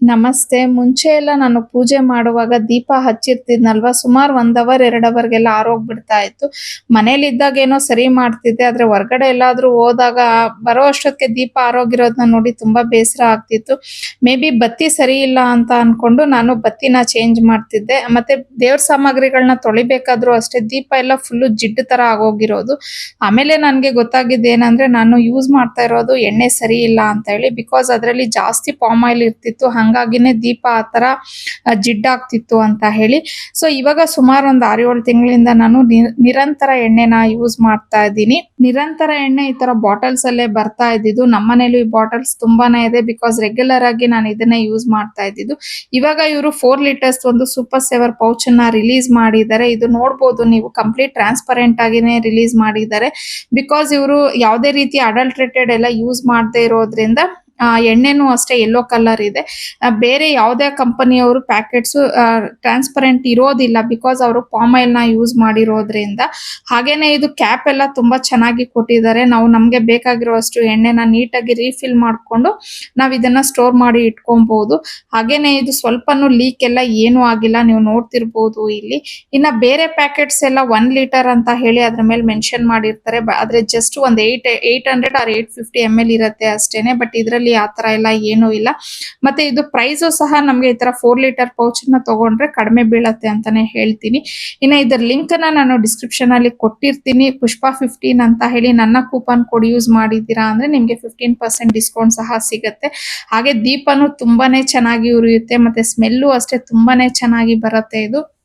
ನಮಸ್ತೆ. ಮುಂಚೆ ಎಲ್ಲ ನಾನು ಪೂಜೆ ಮಾಡುವಾಗ ದೀಪ ಹಚ್ಚಿರ್ತಿದ್ನಲ್ವಾ, ಸುಮಾರು 1 ಅವರ್ 2 ಅವರ್‌ಗೆಲ್ಲ ಆರೋಗ್ಬಿಡ್ತಾ ಇತ್ತು. ಮನೇಲಿದ್ದಾಗೇನೋ ಸರಿ ಮಾಡ್ತಿದ್ದೆ. ಆದ್ರೆ ಹೊರಗಡೆ ಎಲ್ಲಾದ್ರೂ ಹೋದಾಗ ಬರೋ ಅಷ್ಟೊತ್ತಿಗೆ ದೀಪ ಆರೋಗಿರೋದನ್ನ ನೋಡಿ ತುಂಬಾ ಬೇಸರ ಆಗ್ತಿತ್ತು. ಮೇ ಬಿ ಬತ್ತಿ ಸರಿ ಇಲ್ಲ ಅಂತ ಅನ್ಕೊಂಡು ನಾನು ಬತ್ತಿನ ಚೇಂಜ್ ಮಾಡ್ತಿದ್ದೆ. ಮತ್ತೆ ದೇವ್ರ ಸಾಮಗ್ರಿಗಳನ್ನ ತೊಳಿಬೇಕಾದ್ರೂ ಅಷ್ಟೇ ದೀಪ ಎಲ್ಲ ಫುಲ್ಲು ಜಿಡ್ಡು ತರ ಆಗೋಗಿರೋದು. ಆಮೇಲೆ ನನ್ಗೆ ಗೊತ್ತಾಗಿದ್ದೇನಂದ್ರೆ ನಾನು ಯೂಸ್ ಮಾಡ್ತಾ ಇರೋದು ಎಣ್ಣೆ ಸರಿ ಇಲ್ಲ ಅಂತ ಹೇಳಿ. ಬಿಕಾಸ್ ಅದ್ರಲ್ಲಿ ಜಾಸ್ತಿ ಪಾಮ್ ಆಯಿಲ್ ಇರ್ತಿತ್ತು. ಹಂಗಾಗಿನೇ ದೀಪ ಆ ತರ ಜಿಡ್ಡಾಗ್ತಿತ್ತು ಅಂತ ಹೇಳಿ. ಸೊ ಇವಾಗ ಸುಮಾರು ಒಂದು 6-7 ತಿಂಗಳಿಂದ ನಾನು ನಿರಂತರ ಎಣ್ಣೆನ ಯೂಸ್ ಮಾಡ್ತಾ ಇದ್ದೀನಿ. ನಿರಂತರ ಎಣ್ಣೆ ಈ ತರ ಬಾಟಲ್ಸ್ ಅಲ್ಲೇ ಬರ್ತಾ ಇದ್ದಿದ್ದು. ನಮ್ಮನೇಲೂ ಈ ಬಾಟಲ್ಸ್ ತುಂಬಾನೇ ಇದೆ. ಬಿಕಾಸ್ ರೆಗ್ಯುಲರ್ ಆಗಿ ನಾನು ಇದನ್ನೇ ಯೂಸ್ ಮಾಡ್ತಾ ಇದ್ದಿದ್ದು. ಇವಾಗ ಇವರು 4 ಲೀಟರ್ಸ್ ಒಂದು ಸೂಪರ್ ಸೇವರ್ ಪೌಚ್ ಅನ್ನ ರಿಲೀಸ್ ಮಾಡಿದ್ದಾರೆ. ಇದು ನೋಡ್ಬೋದು ನೀವು, ಕಂಪ್ಲೀಟ್ ಟ್ರಾನ್ಸ್ಪರೆಂಟ್ ಆಗಿನೇ ರಿಲೀಸ್ ಮಾಡಿದ್ದಾರೆ. ಬಿಕಾಸ್ ಇವರು ಯಾವುದೇ ರೀತಿ ಅಡಲ್ಟ್ರೇಟೆಡ್ ಎಲ್ಲ ಯೂಸ್ ಮಾಡದೇ ಇರೋದ್ರಿಂದ ಎಣ್ಣೆನೂ ಅಷ್ಟೇ ಯೆಲ್ಲೋ ಕಲರ್ ಇದೆ. ಬೇರೆ ಯಾವುದೇ ಕಂಪನಿಯವರು ಪ್ಯಾಕೆಟ್ಸ್ ಟ್ರಾನ್ಸ್ಪರೆಂಟ್ ಇರೋದಿಲ್ಲ. ಬಿಕಾಸ್ ಅವರು ಪಾಮ್ ಆಯಿಲ್ ನ ಯೂಸ್ ಮಾಡಿರೋದ್ರಿಂದ. ಹಾಗೇನೆ ಇದು ಕ್ಯಾಪ್ ಎಲ್ಲ ತುಂಬಾ ಚೆನ್ನಾಗಿ ಕೊಟ್ಟಿದ್ದಾರೆ. ನಾವು ನಮ್ಗೆ ಬೇಕಾಗಿರುವಷ್ಟು ಎಣ್ಣೆನ ನೀಟಾಗಿ ರೀಫಿಲ್ ಮಾಡ್ಕೊಂಡು ನಾವ್ ಇದನ್ನ ಸ್ಟೋರ್ ಮಾಡಿ ಇಟ್ಕೊಬಹುದು. ಹಾಗೇನೆ ಇದು ಸ್ವಲ್ಪನೂ ಲೀಕ್ ಎಲ್ಲ ಏನೂ ಆಗಿಲ್ಲ, ನೀವು ನೋಡ್ತಿರ್ಬೋದು ಇಲ್ಲಿ. ಇನ್ನ ಬೇರೆ ಪ್ಯಾಕೆಟ್ಸ್ ಎಲ್ಲ 1 ಲೀಟರ್ ಅಂತ ಹೇಳಿ ಅದ್ರ ಮೇಲೆ ಮೆನ್ಷನ್ ಮಾಡಿರ್ತಾರೆ. ಆದ್ರೆ ಜಸ್ಟ್ ಒಂದ್ 800 ಆರ್ 850 ml ಇರುತ್ತೆ ಅಷ್ಟೇನೆ. ಬಟ್ ಇದ್ರಲ್ಲಿ ಆ ತರ ಎಲ್ಲ ಏನೂ ಇಲ್ಲ. ಮತ್ತೆ ಇದು ಪ್ರೈಸು ಸಹ ನಮ್ಗೆ ಈ ತರ 4 ಲೀಟರ್ ಪೌಚ್ ನ ತಗೊಂಡ್ರೆ ಕಡಿಮೆ ಬೀಳತ್ತೆ ಅಂತಾನೆ ಹೇಳ್ತೀನಿ. ಇನ್ನ ಇದರ ಲಿಂಕ್ ನ ನಾನು ಡಿಸ್ಕ್ರಿಪ್ಷನ್ ಅಲ್ಲಿ ಕೊಟ್ಟಿರ್ತೀನಿ. ಪುಷ್ಪ 15 ಅಂತ ಹೇಳಿ ನನ್ನ ಕೂಪನ್ ಕೋಡ್ ಯೂಸ್ ಮಾಡಿದೀರಾ ಅಂದ್ರೆ ನಿಮ್ಗೆ 15% ಡಿಸ್ಕೌಂಟ್ ಸಹ ಸಿಗತ್ತೆ. ಹಾಗೆ ದೀಪನು ತುಂಬಾನೇ ಚೆನ್ನಾಗಿ ಉರಿಯುತ್ತೆ. ಮತ್ತೆ ಸ್ಮೆಲ್ಲು ಅಷ್ಟೇ ತುಂಬಾನೇ ಚೆನ್ನಾಗಿ ಬರುತ್ತೆ ಇದು.